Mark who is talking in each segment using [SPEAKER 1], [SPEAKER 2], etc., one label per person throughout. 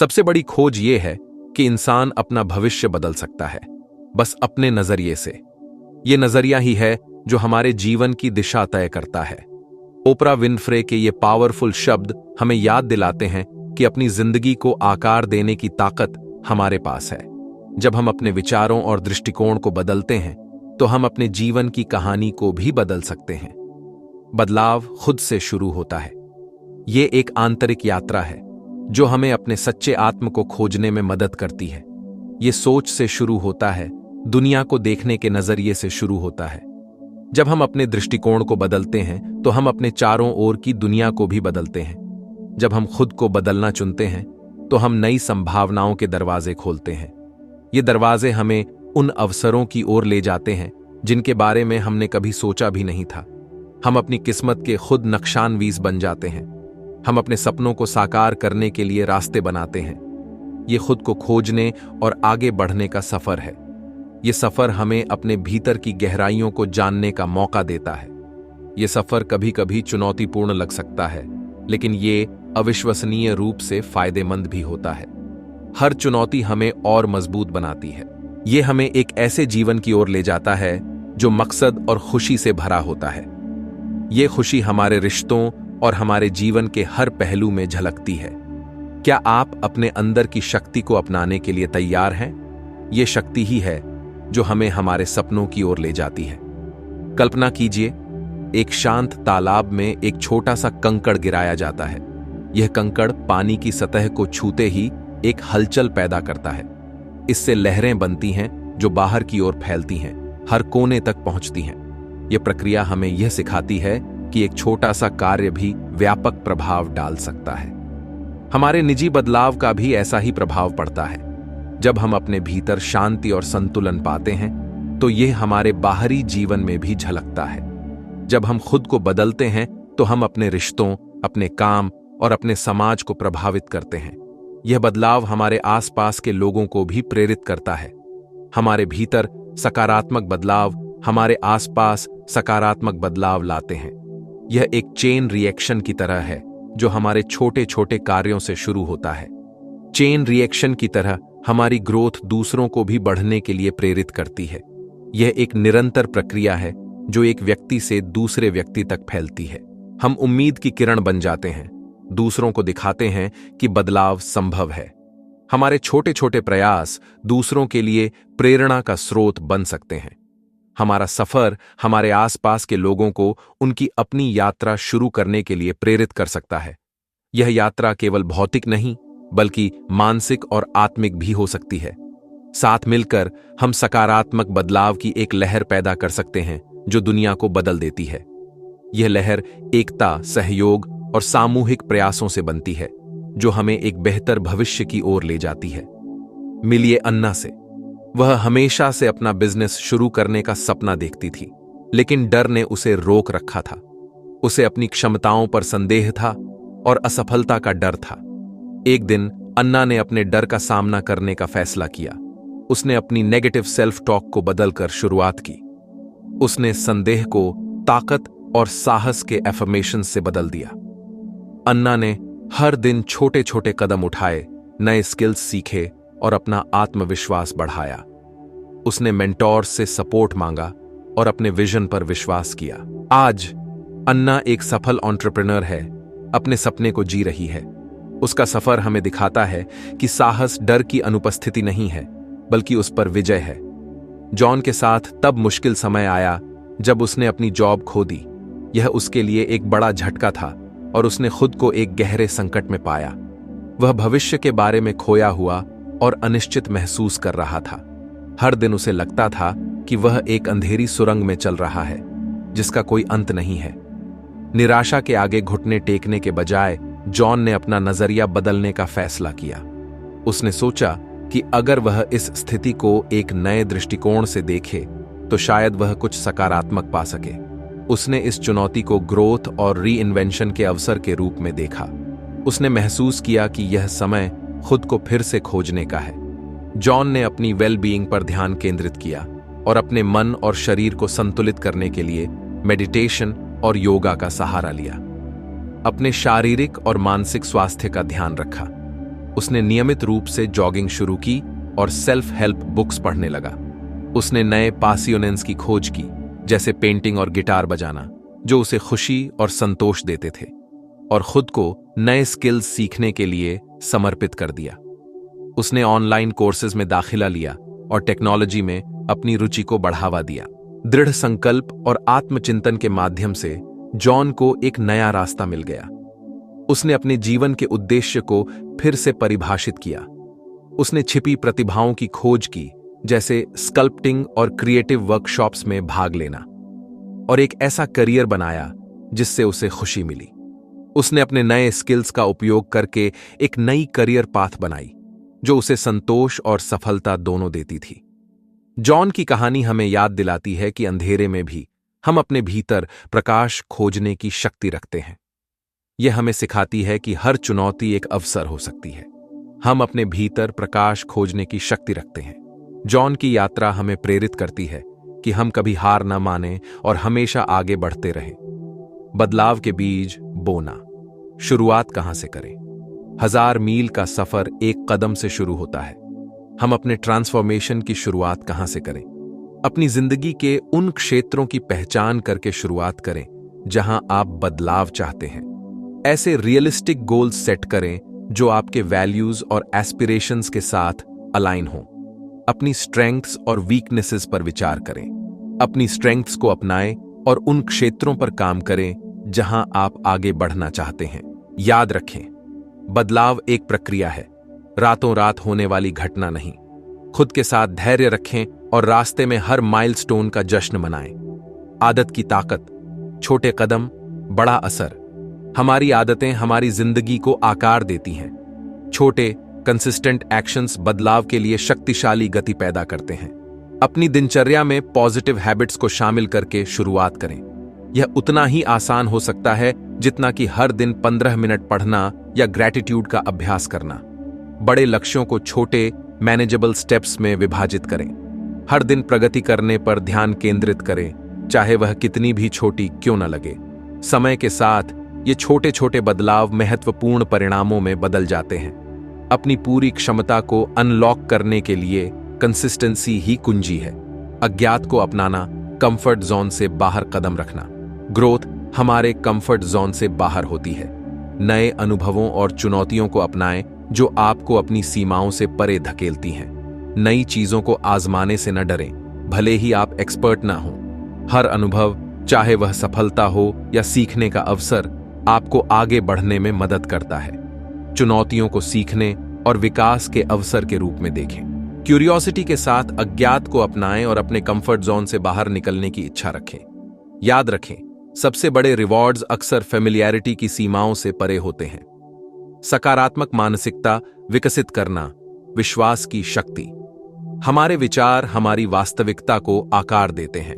[SPEAKER 1] सबसे बड़ी खोज ये है कि इंसान अपना भविष्य बदल सकता है, बस अपने नजरिए से। ये नजरिया ही है जो हमारे जीवन की दिशा तय करता है। ओपरा विनफ्रे के ये पावरफुल शब्द हमें याद दिलाते हैं कि अपनी जिंदगी को आकार देने की ताकत हमारे पास है। जब हम अपने विचारों और दृष्टिकोण को बदलते हैं तो हम अपने जीवन की कहानी को भी बदल सकते हैं। बदलाव खुद से शुरू होता है। ये एक आंतरिक यात्रा है जो हमें अपने सच्चे आत्म को खोजने में मदद करती है। ये सोच से शुरू होता है, दुनिया को देखने के नजरिए से शुरू होता है। जब हम अपने दृष्टिकोण को बदलते हैं तो हम अपने चारों ओर की दुनिया को भी बदलते हैं। जब हम खुद को बदलना चुनते हैं तो हम नई संभावनाओं के दरवाजे खोलते हैं। ये दरवाजे हमें उन अवसरों की ओर ले जाते हैं जिनके बारे में हमने कभी सोचा भी नहीं था। हम अपनी किस्मत के खुद नक्शानवीज बन जाते हैं। हम अपने सपनों को साकार करने के लिए रास्ते बनाते हैं। ये खुद को खोजने और आगे बढ़ने का सफर है। ये सफर हमें अपने भीतर की गहराइयों को जानने का मौका देता है। ये सफर कभी कभी चुनौतीपूर्ण लग सकता है, लेकिन ये अविश्वसनीय रूप से फायदेमंद भी होता है। हर चुनौती हमें और मजबूत बनाती है। ये हमें एक ऐसे जीवन की ओर ले जाता है जो मकसद और खुशी से भरा होता है। ये खुशी हमारे रिश्तों और हमारे जीवन के हर पहलू में झलकती है। क्या आप अपने अंदर की शक्ति को अपनाने के लिए तैयार हैं? ये शक्ति ही है जो हमें हमारे सपनों की ओर ले जाती है। कल्पना कीजिए, एक शांत तालाब में एक छोटा सा कंकड़ गिराया जाता है। यह कंकड़ पानी की सतह को छूते ही एक हलचल पैदा करता है। इससे लहरें बनती हैं जो बाहर की ओर फैलती हैं, हर कोने तक पहुंचती हैं। यह प्रक्रिया हमें यह सिखाती है कि एक छोटा सा कार्य भी व्यापक प्रभाव डाल सकता है। हमारे निजी बदलाव का भी ऐसा ही प्रभाव पड़ता है। जब हम अपने भीतर शांति और संतुलन पाते हैं तो यह हमारे बाहरी जीवन में भी झलकता है। जब हम खुद को बदलते हैं तो हम अपने रिश्तों, अपने काम और अपने समाज को प्रभावित करते हैं। यह बदलाव हमारे आसपास के लोगों को भी प्रेरित करता है। हमारे भीतर सकारात्मक बदलाव हमारे आसपास सकारात्मक बदलाव लाते हैं। यह एक चेन रिएक्शन की तरह है जो हमारे छोटे छोटे कार्यों से शुरू होता है। चेन रिएक्शन की तरह हमारी ग्रोथ दूसरों को भी बढ़ने के लिए प्रेरित करती है। यह एक निरंतर प्रक्रिया है जो एक व्यक्ति से दूसरे व्यक्ति तक फैलती है। हम उम्मीद की किरण बन जाते हैं, दूसरों को दिखाते हैं कि बदलाव संभव है। हमारे छोटे छोटे प्रयास दूसरों के लिए प्रेरणा का स्रोत बन सकते हैं। हमारा सफर हमारे आसपास के लोगों को उनकी अपनी यात्रा शुरू करने के लिए प्रेरित कर सकता है। यह यात्रा केवल भौतिक नहीं बल्कि मानसिक और आत्मिक भी हो सकती है। साथ मिलकर हम सकारात्मक बदलाव की एक लहर पैदा कर सकते हैं जो दुनिया को बदल देती है। यह लहर एकता, सहयोग और सामूहिक प्रयासों से बनती है जो हमें एक बेहतर भविष्य की ओर ले जाती है। मिलिए अन्ना से। वह हमेशा से अपना बिजनेस शुरू करने का सपना देखती थी, लेकिन डर ने उसे रोक रखा था। उसे अपनी क्षमताओं पर संदेह था और असफलता का डर था। एक दिन अन्ना ने अपने डर का सामना करने का फैसला किया। उसने अपनी नेगेटिव सेल्फ टॉक को बदलकर शुरुआत की। उसने संदेह को ताकत और साहस के एफर्मेशन से बदल दिया। अन्ना ने हर दिन छोटे छोटे कदम उठाए, नए स्किल्स सीखे और अपना आत्मविश्वास बढ़ाया। उसने मेंटोर से सपोर्ट मांगा और अपने विजन पर विश्वास किया। आज अन्ना एक सफल एंटरप्रेन्योर है, अपने सपने को जी रही है। उसका सफर हमें दिखाता है कि साहस डर की अनुपस्थिति नहीं है बल्कि उस पर विजय है। जॉन के साथ तब मुश्किल समय आया जब उसने अपनी जॉब खो दी। यह उसके लिए एक बड़ा झटका था और उसने खुद को एक गहरे संकट में पाया। वह भविष्य के बारे में खोया हुआ और अनिश्चित महसूस कर रहा था। हर दिन उसे लगता था कि वह एक अंधेरी सुरंग में चल रहा है जिसका कोई अंत नहीं है। निराशा के आगे घुटने टेकने के बजाय जॉन ने अपना नजरिया बदलने का फैसला किया। उसने सोचा कि अगर वह इस स्थिति को एक नए दृष्टिकोण से देखे तो शायद वह कुछ सकारात्मक पा सके। उसने इस चुनौती को ग्रोथ और रीइन्वेंशन के अवसर के रूप में देखा। उसने महसूस किया कि यह समय खुद को फिर से खोजने का है। जॉन ने अपनी वेल बीइंग पर ध्यान केंद्रित किया और अपने मन और शरीर को संतुलित करने के लिए मेडिटेशन और योगा का सहारा लिया। अपने शारीरिक और मानसिक स्वास्थ्य का ध्यान रखा। उसने नियमित रूप से जॉगिंग शुरू की और सेल्फ हेल्प बुक्स पढ़ने लगा। उसने नए पासियोनेंस की खोज की, जैसे पेंटिंग और गिटार बजाना, जो उसे खुशी और संतोष देते थे, और खुद को नए स्किल्स सीखने के लिए समर्पित कर दिया। उसने ऑनलाइन कोर्सेज में दाखिला लिया और टेक्नोलॉजी में अपनी रुचि को बढ़ावा दिया। दृढ़ संकल्प और आत्मचिंतन के माध्यम से जॉन को एक नया रास्ता मिल गया। उसने अपने जीवन के उद्देश्य को फिर से परिभाषित किया। उसने छिपी प्रतिभाओं की खोज की, जैसे स्कल्पटिंग और क्रिएटिव वर्कशॉप्स में भाग लेना, और एक ऐसा करियर बनाया जिससे उसे खुशी मिली। उसने अपने नए स्किल्स का उपयोग करके एक नई करियर पाथ बनाई, जो उसे संतोष और सफलता दोनों देती थी। जॉन की कहानी हमें याद दिलाती है कि अंधेरे में भी हम अपने भीतर प्रकाश खोजने की शक्ति रखते हैं। यह हमें सिखाती है कि हर चुनौती एक अवसर हो सकती है। हम अपने भीतर प्रकाश खोजने की शक्ति रखते हैं। जॉन की यात्रा हमें प्रेरित करती है कि हम कभी हार न मानें और हमेशा आगे बढ़ते रहें। बदलाव के बीज बोना। शुरुआत कहां से करें? 1000 मील का सफर एक कदम से शुरू होता है। हम अपने ट्रांसफॉर्मेशन की शुरुआत कहां से करें? अपनी जिंदगी के उन क्षेत्रों की पहचान करके शुरुआत करें जहां आप बदलाव चाहते हैं। ऐसे रियलिस्टिक गोल्स सेट करें जो आपके वैल्यूज और एस्पिरेशंस के साथ अलाइन हों। अपनी स्ट्रेंथ्स और वीकनेसेस पर विचार करें। अपनी स्ट्रेंथ्स को अपनाएं और उन क्षेत्रों पर काम करें जहां आप आगे बढ़ना चाहते हैं। याद रखें, बदलाव एक प्रक्रिया है, रातों रात होने वाली घटना नहीं। खुद के साथ धैर्य रखें और रास्ते में हर माइलस्टोन का जश्न मनाएं। आदत की ताकत, छोटे कदम, बड़ा असर। हमारी आदतें हमारी जिंदगी को आकार देती हैं। छोटे कंसिस्टेंट एक्शंस बदलाव के लिए शक्तिशाली गति पैदा करते हैं। अपनी दिनचर्या में पॉजिटिव हैबिट्स को शामिल करके शुरुआत करें। यह उतना ही आसान हो सकता है जितना कि हर दिन 15 मिनट पढ़ना या ग्रैटिट्यूड का अभ्यास करना। बड़े लक्ष्यों को छोटे मैनेजेबल स्टेप्स में विभाजित करें। हर दिन प्रगति करने पर ध्यान केंद्रित करें, चाहे वह कितनी भी छोटी क्यों न लगे। समय के साथ ये छोटे छोटे बदलाव महत्वपूर्ण परिणामों में बदल जाते हैं। अपनी पूरी क्षमता को अनलॉक करने के लिए कंसिस्टेंसी ही कुंजी है। अज्ञात को अपनाना, कंफर्ट जोन से बाहर कदम रखना। ग्रोथ हमारे कंफर्ट जोन से बाहर होती है। नए अनुभवों और चुनौतियों को अपनाएं जो आपको अपनी सीमाओं से परे धकेलती हैं। नई चीजों को आजमाने से न डरें, भले ही आप एक्सपर्ट ना हो। हर अनुभव, चाहे वह सफलता हो या सीखने का अवसर, आपको आगे बढ़ने में मदद करता है। चुनौतियों को सीखने और विकास के अवसर के रूप में देखें। क्यूरियोसिटी के साथ अज्ञात को अपनाएं और अपने कंफर्ट जोन से बाहर निकलने की इच्छा रखें। याद रखें, सबसे बड़े रिवॉर्ड्स अक्सर फेमिलियरिटी की सीमाओं से परे होते हैं। सकारात्मक मानसिकता विकसित करना, विश्वास की शक्ति। हमारे विचार हमारी वास्तविकता को आकार देते हैं।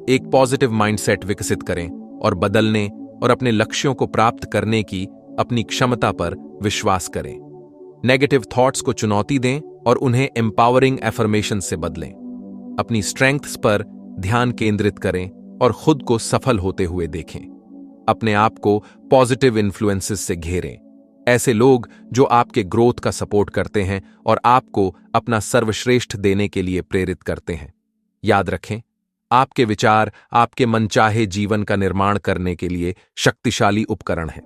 [SPEAKER 1] एक पॉजिटिव माइंडसेट विकसित करें और बदलने और अपने लक्ष्यों को प्राप्त करने की अपनी क्षमता पर विश्वास करें। नेगेटिव थॉट्स को चुनौती दें और उन्हें एम्पावरिंग एफर्मेशन से बदलें। अपनी स्ट्रेंथ्स पर ध्यान केंद्रित करें और खुद को सफल होते हुए देखें। अपने आप को पॉजिटिव इन्फ्लुएंसेस से घेरें। ऐसे लोग जो आपके ग्रोथ का सपोर्ट करते हैं और आपको अपना सर्वश्रेष्ठ देने के लिए प्रेरित करते हैं। याद रखें, आपके विचार आपके मनचाहे जीवन का निर्माण करने के लिए शक्तिशाली उपकरण हैं।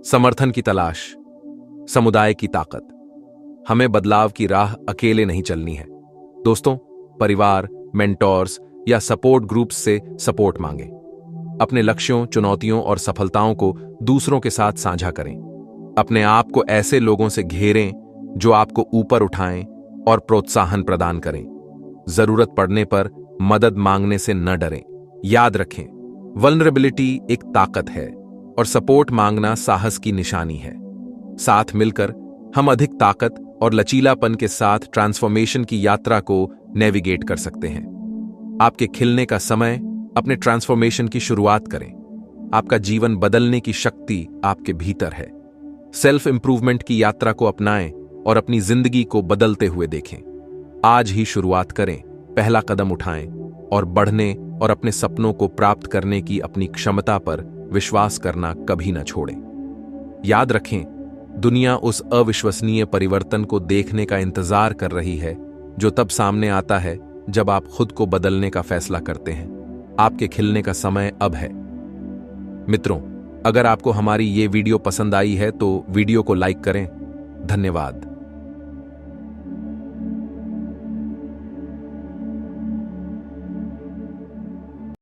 [SPEAKER 1] समर्थन की तलाश, समुदाय की ताकत। हमें बदलाव की राह अकेले नहीं चलनी है। दोस्तों, परिवार, मेंटोर्स या सपोर्ट ग्रुप्स से सपोर्ट मांगें। अपने लक्ष्यों, चुनौतियों और सफलताओं को दूसरों के साथ साझा करें। अपने आप को ऐसे लोगों से घेरें जो आपको ऊपर उठाएं और प्रोत्साहन प्रदान करें। जरूरत पड़ने पर मदद मांगने से न डरें। याद रखें, वल्नरेबिलिटी एक ताकत है और सपोर्ट मांगना साहस की निशानी है। साथ मिलकर हम अधिक ताकत और लचीलापन के साथ ट्रांसफॉर्मेशन की यात्रा को नेविगेट कर सकते हैं। आपके खिलने का समय, अपने ट्रांसफॉर्मेशन की शुरुआत करें। आपका जीवन बदलने की शक्ति आपके भीतर है। सेल्फ इंप्रूवमेंट की यात्रा को अपनाएं और अपनी जिंदगी को बदलते हुए देखें। आज ही शुरुआत करें, पहला कदम उठाएं और बढ़ने और अपने सपनों को प्राप्त करने की अपनी क्षमता पर विश्वास करना कभी न छोड़ें। याद रखें, दुनिया उस अविश्वसनीय परिवर्तन को देखने का इंतजार कर रही है जो तब सामने आता है जब आप खुद को बदलने का फैसला करते हैं। आपके खिलने का समय अब है। मित्रों, अगर आपको हमारी ये वीडियो पसंद आई है तो वीडियो को लाइक करें। धन्यवाद।